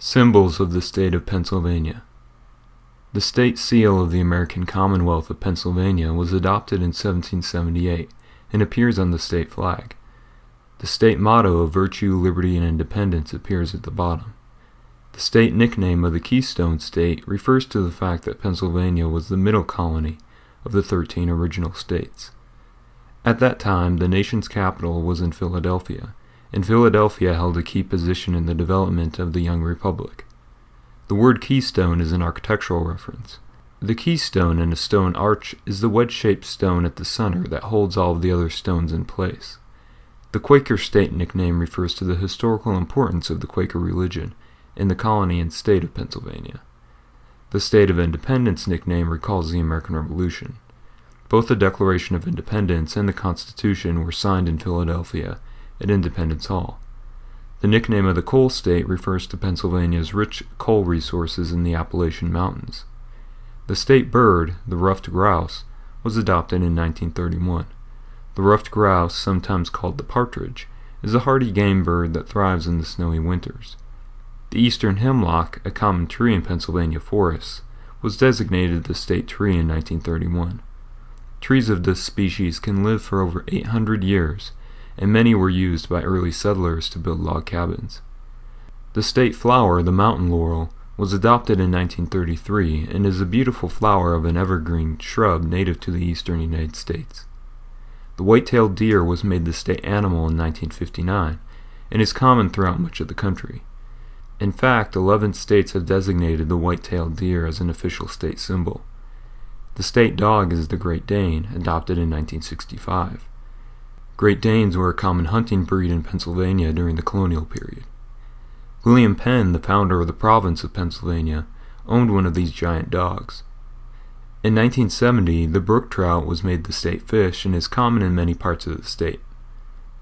Symbols of the State of Pennsylvania. The state seal of the American Commonwealth of Pennsylvania was adopted in 1778 and appears on the state flag. The state motto of virtue, liberty, and independence appears at the bottom. The state nickname of the Keystone State refers to the fact that Pennsylvania was the middle colony of the 13 original states. At that time, the nation's capital was in Philadelphia, and Philadelphia held a key position in the development of the young republic. The word keystone is an architectural reference. The keystone in a stone arch is the wedge-shaped stone at the center that holds all of the other stones in place. The Quaker state nickname refers to the historical importance of the Quaker religion in the colony and state of Pennsylvania. The State of Independence nickname recalls the American Revolution. Both the Declaration of Independence and the Constitution were signed in Philadelphia at Independence Hall. The nickname of the coal state refers to Pennsylvania's rich coal resources in the Appalachian Mountains. The state bird, the ruffed grouse, was adopted in 1931. The ruffed grouse, sometimes called the partridge, is a hardy game bird that thrives in the snowy winters. The eastern hemlock, a common tree in Pennsylvania forests, was designated the state tree in 1931. Trees of this species can live for over 800 years, and many were used by early settlers to build log cabins. The state flower, the mountain laurel, was adopted in 1933 and is a beautiful flower of an evergreen shrub native to the eastern United States. The white-tailed deer was made the state animal in 1959 and is common throughout much of the country. In fact, 11 states have designated the white-tailed deer as an official state symbol. The state dog is the Great Dane, adopted in 1965. Great Danes were a common hunting breed in Pennsylvania during the colonial period. William Penn, the founder of the province of Pennsylvania, owned one of these giant dogs. In 1970, the brook trout was made the state fish and is common in many parts of the state.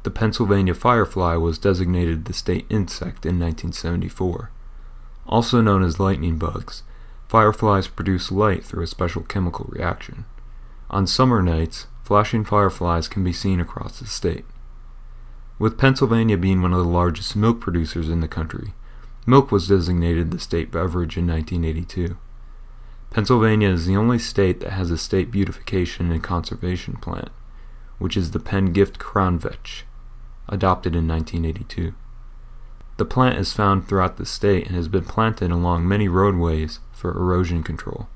The Pennsylvania firefly was designated the state insect in 1974. Also known as lightning bugs, fireflies produce light through a special chemical reaction. On summer nights, flashing fireflies can be seen across the state. With Pennsylvania being one of the largest milk producers in the country, milk was designated the state beverage in 1982. Pennsylvania is the only state that has a state beautification and conservation plant, which is the Penngift Crownvetch, adopted in 1982. The plant is found throughout the state and has been planted along many roadways for erosion control.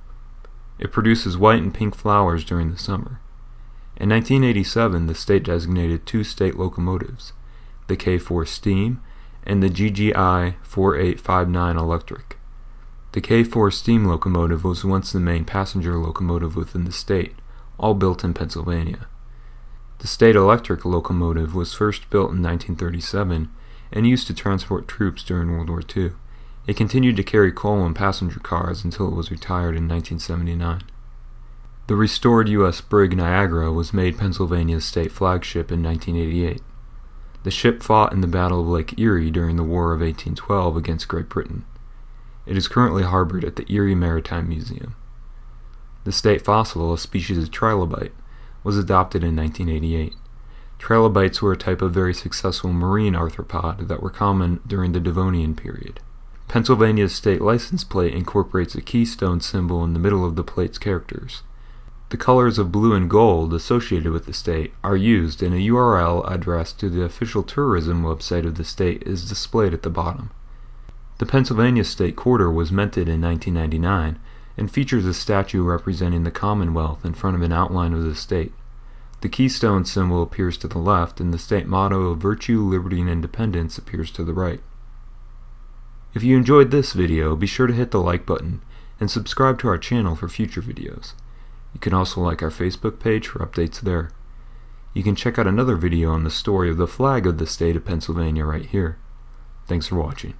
It produces white and pink flowers during the summer. In 1987, the state designated 2 state locomotives, the K4 steam and the GGI 4859 electric. The K4 steam locomotive was once the main passenger locomotive within the state, all built in Pennsylvania. The state electric locomotive was first built in 1937 and used to transport troops during World War II. It continued to carry coal and passenger cars until it was retired in 1979. The restored U.S. Brig Niagara was made Pennsylvania's state flagship in 1988. The ship fought in the Battle of Lake Erie during the War of 1812 against Great Britain. It is currently harbored at the Erie Maritime Museum. The state fossil, a species of Trilobite, was adopted in 1988. Trilobites were a type of very successful marine arthropod that were common during the Devonian period. Pennsylvania's state license plate incorporates a keystone symbol in the middle of the plate's characters. The colors of blue and gold associated with the state are used, and a URL address to the official tourism website of the state is displayed at the bottom. The Pennsylvania State Quarter was minted in 1999 and features a statue representing the Commonwealth in front of an outline of the state. The keystone symbol appears to the left, and the state motto of virtue, liberty, and independence appears to the right. If you enjoyed this video, be sure to hit the like button and subscribe to our channel for future videos. You can also like our Facebook page for updates there. You can check out another video on the story of the flag of the state of Pennsylvania right here. Thanks for watching.